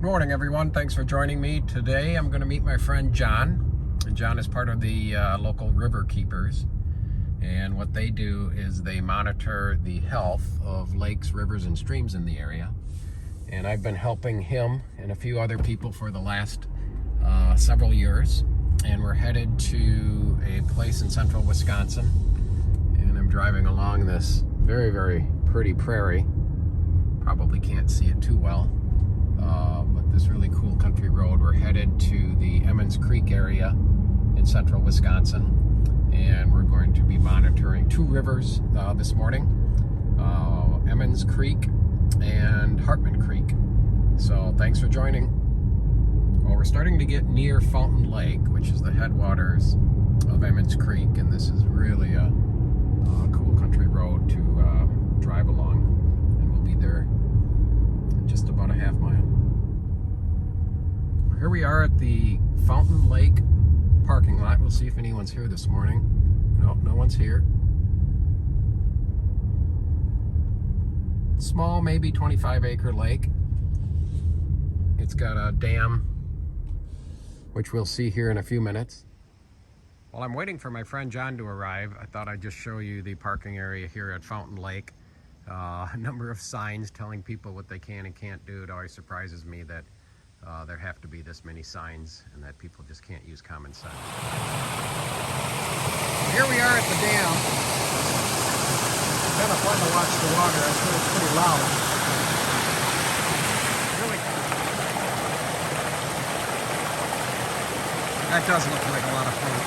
Good morning, everyone. Thanks for joining me. Today I'm going to meet my friend John. And John is part of the local river keepers. And what they do is they monitor the health of lakes, rivers, and streams in the area. And I've been helping him and a few other people for the last several years. And we're headed to a place in central Wisconsin. And I'm driving along this very, very pretty prairie. Probably can't see it too well. But this really cool country road. We're headed to the Emmons Creek area in central Wisconsin, and we're going to be monitoring two rivers this morning, Emmons Creek and Hartman Creek. So thanks for joining. Well, we're starting to get near Fountain Lake, which is the headwaters of Emmons Creek, and this is really a cool country road to drive along, and we'll be there in just about a half mile. Here we are at the Fountain Lake parking lot. We'll see if anyone's here this morning. No, no one's here. Small, maybe 25-acre lake. It's got a dam, which we'll see here in a few minutes. While I'm waiting for my friend John to arrive, I thought I'd just show you the parking area here at Fountain Lake. A number of signs telling people what they can and can't do. It always surprises me that there have to be this many signs and that people just can't use common sense. Here we are at the dam. It's kind of fun to watch the water. I feel it's pretty loud. Really, that does look like a lot of fun.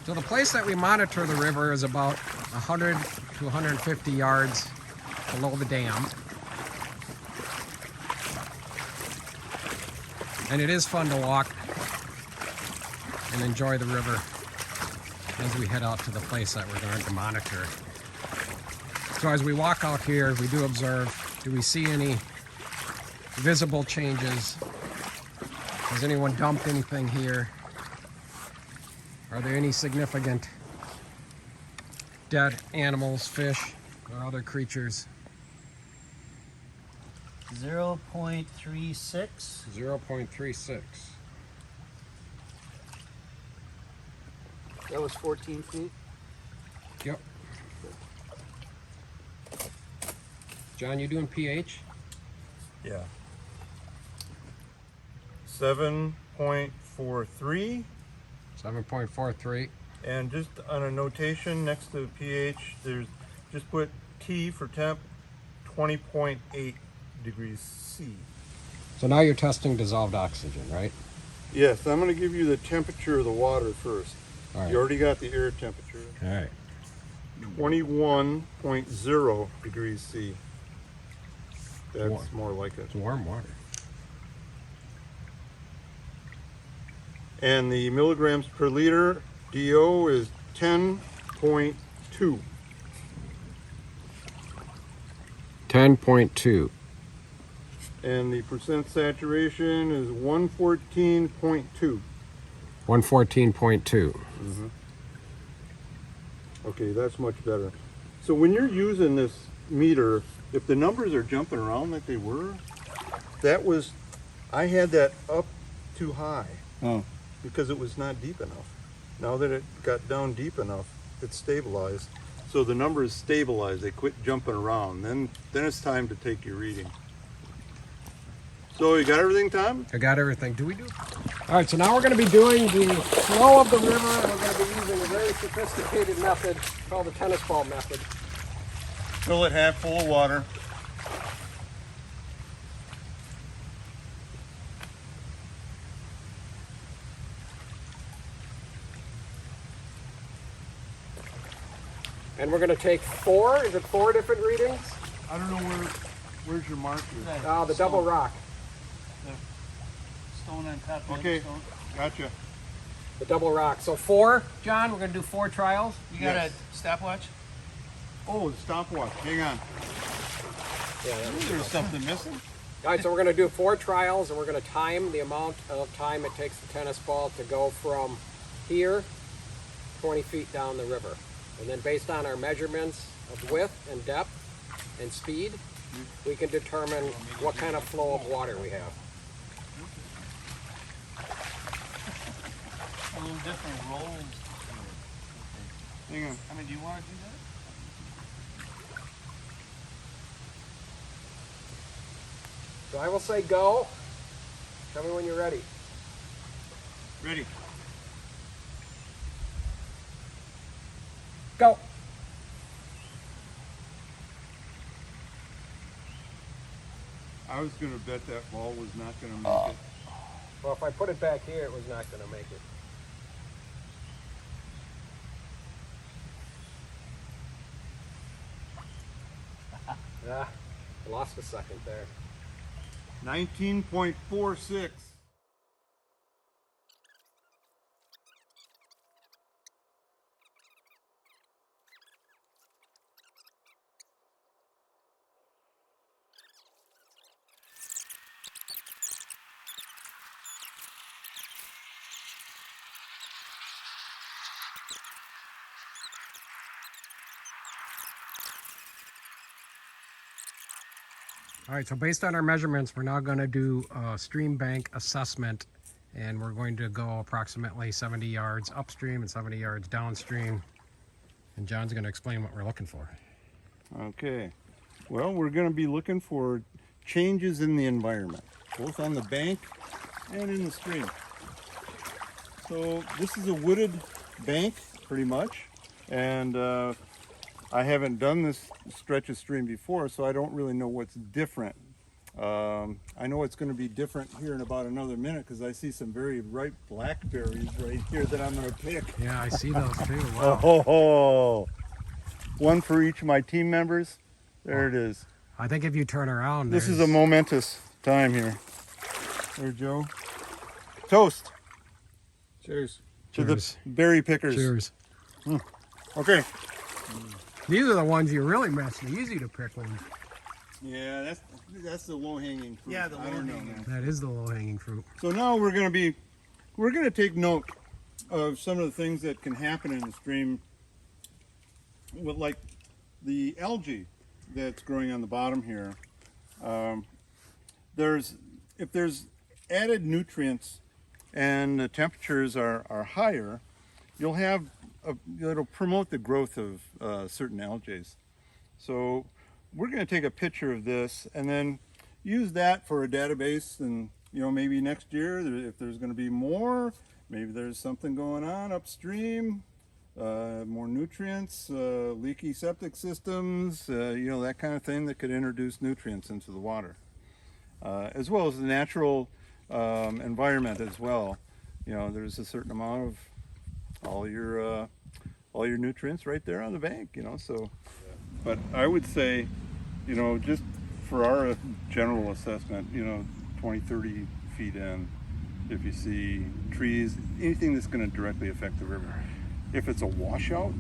So the place that we monitor the river is about 100 to 150 yards below the dam. And it is fun to walk and enjoy the river as we head out to the place that we're going to monitor. So as we walk out here, we do observe, do we see any visible changes? Has anyone dumped anything here? Are there any significant dead animals, fish, or other creatures? 0.36. 0.36. That was 14 feet. Yep. John, you doing pH? Yeah. 7.43. 7.43. And just on a notation next to pH, there's just put T for temp, 20.8 degrees C. So now you're testing dissolved oxygen, right? Yes, I'm going to give you the temperature of the water first. All right. You already got the air temperature. All right. 21.0 degrees C. That's Warm. more like it. It's warm water. And the milligrams per liter DO is 10.2. 10.2. And the percent saturation is 114.2. 114.2. Okay, that's much better. So when you're using this meter, if the numbers are jumping around like they were, I had that up too high. Oh. Because it was not deep enough. Now that it got down deep enough, it's stabilized. So the numbers stabilize, they quit jumping around. Then it's time to take your reading. So you got everything, Tom? I got everything. Do we do? All right, so now we're going to be doing the flow of the river, and we're going to be using a very sophisticated method called the tennis ball method. Fill it half full of water. And we're going to take four different readings? I don't know where's your marker. The double rock. Stone on top of Okay, the stone. gotcha. The double rock. So four, John, we're going to do 4 trials. You got Yes. a stopwatch? Oh, the stopwatch, hang on. Yeah, There's something missing. All right, so we're going to do 4 trials, and we're going to time the amount of time it takes the tennis ball to go from here 20 feet down the river. And then based on our measurements of width and depth, and speed, we can determine what kind of flow of water we have. A little different rolls. Hang on. I mean, do you want to do that? So I will say go. Tell me when you're ready. Ready. Go. I was going to bet that ball was not going to make it. Well, if I put it back here, it was not going to make it. Ah, I lost a second there. 19.46. All right, so based on our measurements, we're now going to do a stream bank assessment, and we're going to go approximately 70 yards upstream and 70 yards downstream. And John's going to explain what we're looking for. Okay. Well, we're going to be looking for changes in the environment, both on the bank and in the stream. So this is a wooded bank, pretty much, and I haven't done this stretch of stream before, so I don't really know what's different. I know it's going to be different here in about another minute because I see some very ripe blackberries right here that I'm going to pick. Yeah, I see those too. Wow. Oh, one for each of my team members. There it is. I think if you turn around, This is a momentous time here. There, Joe. Toast. Cheers. To the Cheers. berry pickers. Cheers. Okay. These are the ones you really miss. The easy to pick ones. Yeah, that's the low-hanging fruit. Yeah, the I don't know, low-hanging. man. That is the low-hanging fruit. So now we're going to take note of some of the things that can happen in the stream, with like the algae that's growing on the bottom here. If there's added nutrients and the temperatures are higher, it'll promote the growth of certain algae. So we're going to take a picture of this and then use that for a database, and maybe next year if there's going to be more, maybe there's something going on upstream, more nutrients, leaky septic systems, that kind of thing that could introduce nutrients into the water, as well as the natural environment as well. There's a certain amount of all your nutrients right there on the bank, so. But I would say, just for our general assessment, 20, 30 feet in, if you see trees, anything that's going to directly affect the river. If it's a washout,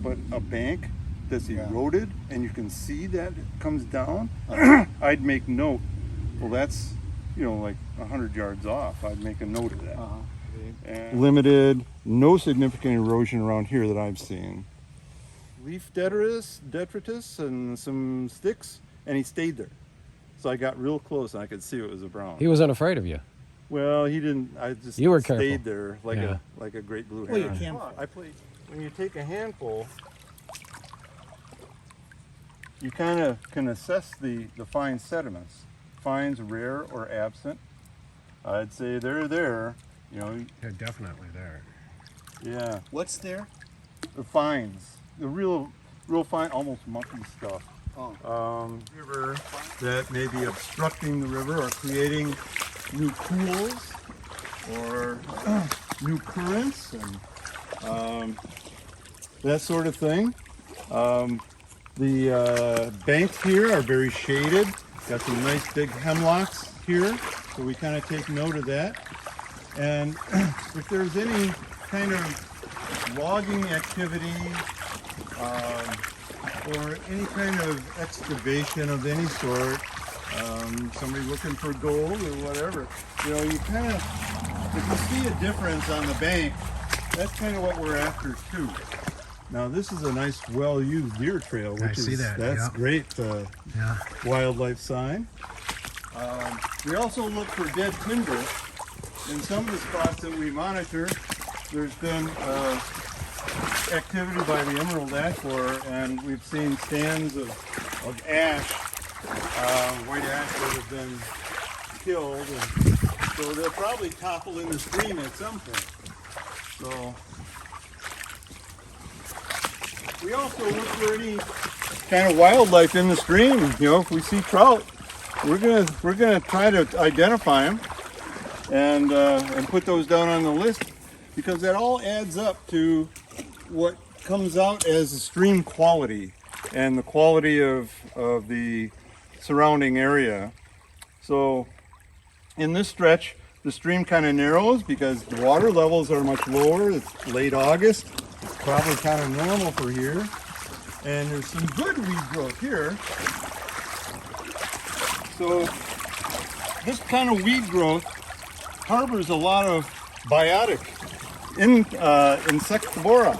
but a bank that's eroded and you can see that it comes down, I'd make note. Well, that's, like 100 yards off. I'd make a note of that. And limited, no significant erosion around here that I've seen. Leaf detritus and some sticks, and he stayed there. So I got real close and I could see it was a brown. He wasn't afraid of you. Well, he didn't. I just You were stayed careful. there like Yeah. a great blue Well, you heron. can. When you take a handful, you kind of can assess the fine sediments. Fines rare or absent. I'd say they're there. They're definitely there. Yeah. What's there? The fines, the real fine, almost mucky stuff. Oh. River that may be obstructing the river or creating new pools or new currents and that sort of thing. The banks here are very shaded. Got some nice big hemlocks here, so we kind of take note of that. And if there's any kind of logging activity or any kind of excavation of any sort, somebody looking for gold or whatever, you kind of, if you see a difference on the bank, that's kind of what we're after too. Now this is a nice, well-used deer trail, which see that, that's yeah. great Yeah. wildlife sign. We also look for dead timber. In some of the spots that we monitor, there's been activity by the emerald ash borer, and we've seen stands of ash, white ash that have been killed, and so they'll probably topple in the stream at some point. So we also look for any kind of wildlife in the stream. You know, if we see trout, we're gonna try to identify them and put those down on the list, because that all adds up to what comes out as the stream quality and the quality of the surrounding area. So in this stretch, the stream kind of narrows because the water levels are much lower. It's late August. It's probably kind of normal for here. And there's some good weed growth here. So this kind of weed growth harbors a lot of biotic insectivora.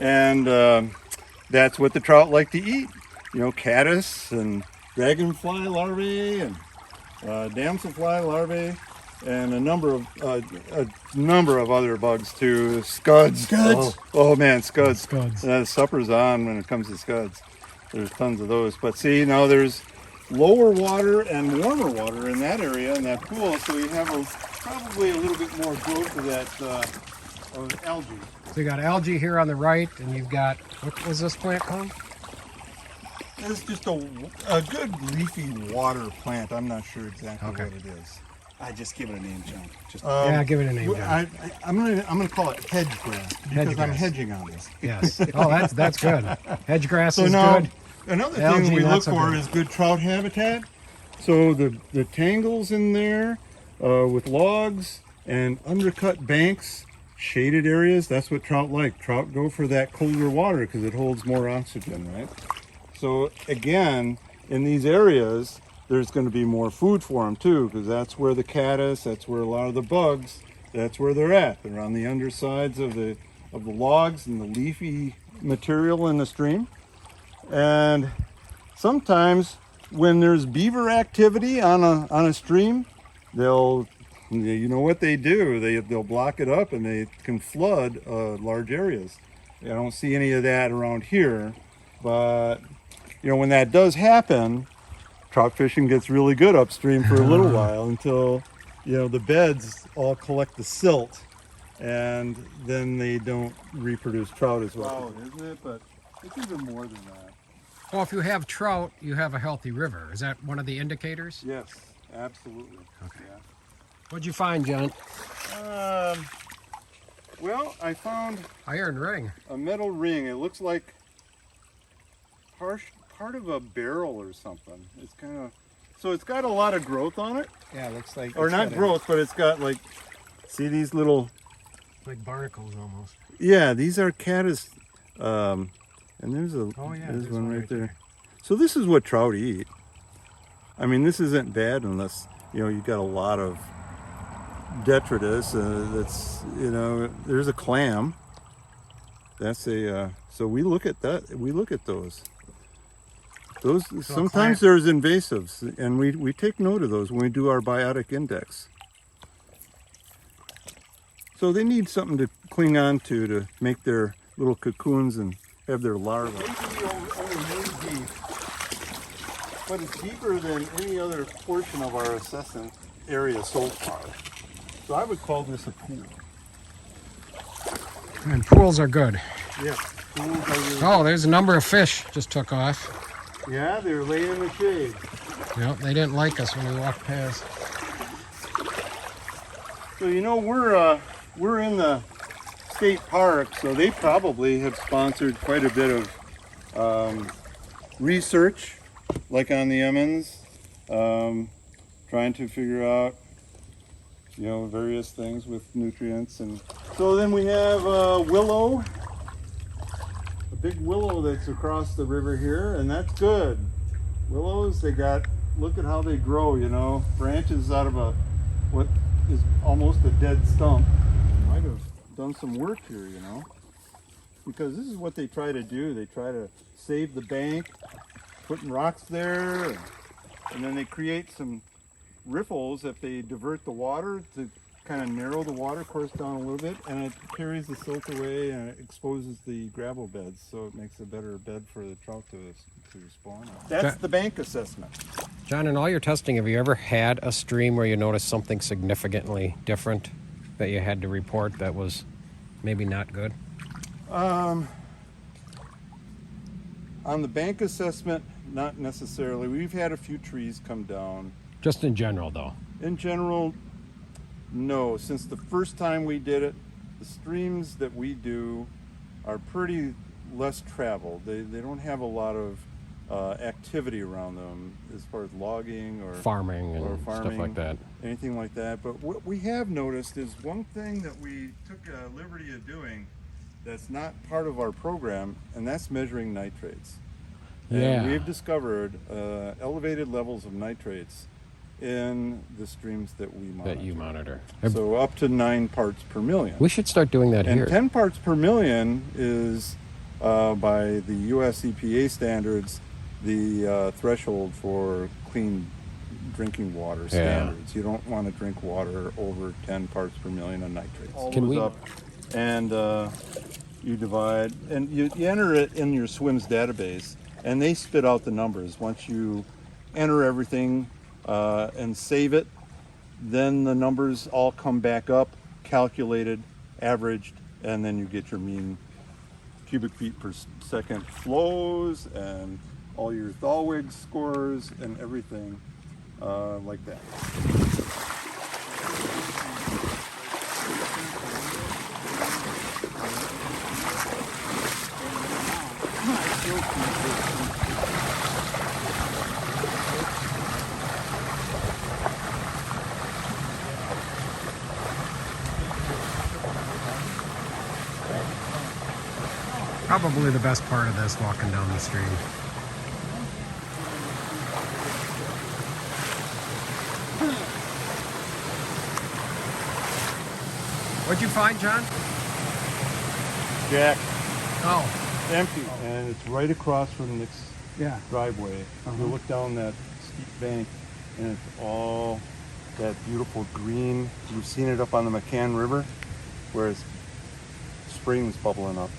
And that's what the trout like to eat. You know, caddis and dragonfly larvae and damselfly larvae, and a number of other bugs too. Scuds. Oh man, scuds. Supper's on when it comes to scuds. There's tons of those. But see, now there's lower water and warmer water in that area, in that pool, so you have probably a little bit more growth of that of algae. So you got algae here on the right, and you've got, what was this plant called? It's just a good leafy water plant. I'm not sure exactly what it is. I just give it a name, John. Just Yeah, give it a name, John. I'm gonna call it hedge grass because I'm hedging on this. Yes. Oh, that's good. Hedge grass So is now, good. another Algae, thing we not look so for good. is good trout habitat. So the tangles in there with logs and undercut banks, shaded areas, that's what trout like. Trout go for that colder water because it holds more oxygen, right? So again, in these areas, there's going to be more food for them too, because that's where the caddis, that's where a lot of the bugs, that's where they're at. They're on the undersides of the logs and the leafy material in the stream. And sometimes when there's beaver activity on a stream, they'll, you know what they do, they'll block it up and they can flood large areas. I don't see any of that around here, but you know, when that does happen, trout fishing gets really good upstream for a little while until, you know, the beds all collect the silt, and then they don't reproduce trout as well. Isn't it? But it's even more than that. Well, if you have trout, you have a healthy river. Is that one of the indicators? Yes, absolutely. Okay. Yeah. What'd you find, John? Well, I found Iron ring. a metal ring. It looks like part of a barrel or something. It's kind of, so it's got a lot of growth on it. yeah, it looks like. Or not growth, but it's got like, see these little, Like barnacles almost. yeah, these are caddis. And there's a, Oh, yeah, there's there's one one right right there. there. So this is what trout eat. I mean, this isn't bad unless, you know, you got a lot of detritus. That's, you know, there's a clam. That's a, so we look at that, we look at those. Those, sometimes there's invasives, and we take note of those when we do our biotic index. So they need something to cling on to make their little cocoons and have their larvae. Maybe only knee deep, but it's deeper than any other portion of our assessment area so far. So I would call this a pool. And pools are good. Yeah, pools are really Oh, there's a number of fish just took off. yeah, they're laying in the shade. Yep, they didn't like us when we walked past. So you know, we're in the state park, so they probably have sponsored quite a bit of research, like on the Emmons, trying to figure out, you know, various things with nutrients. And so then we have willow, a big willow that's across the river here, and that's good. Willows, they got, look at how they grow, you know, branches out of what is almost a dead stump. Might have done some work here, you know. because this is what they try to do. They try to save the bank, putting rocks there, and then they create some riffles if they divert the water to kind of narrow the water course down a little bit, and it carries the silt away and it exposes the gravel beds, so it makes a better bed for the trout to spawn on. That's the bank assessment. John, in all your testing, have you ever had a stream where you noticed something significantly different that you had to report that was maybe not good? On the bank assessment, not necessarily. We've had a few trees come down. Just in general, though. In general, no. Since the first time we did it, the streams that we do are pretty less traveled. They don't have a lot of activity around them as far as logging or Farming and stuff like that. anything like that. But what we have noticed is one thing that we took a liberty of doing that's not part of our program, and that's measuring nitrates. Yeah. And we've discovered elevated levels of nitrates in the streams that we monitor. That you monitor. So up to 9 parts per million. We should start doing that And here. 10 parts per million is, by the US EPA standards, the threshold for clean drinking water standards. You don't want to drink water over 10 parts per million of nitrates. All Can goes we- up, and you divide, and you enter it in your SWIMS database, and they spit out the numbers. Once you enter everything and save it, then the numbers all come back up, calculated, averaged, and then you get your mean cubic feet per second flows and all your Thalwig scores and everything like that. Probably the best part of this, walking down the stream. What'd you find, John? Jack, Oh, empty, and it's right across from the next driveway. You look down that steep bank, and it's all that beautiful green. You've seen it up on the McCann River, where it's springs bubbling up.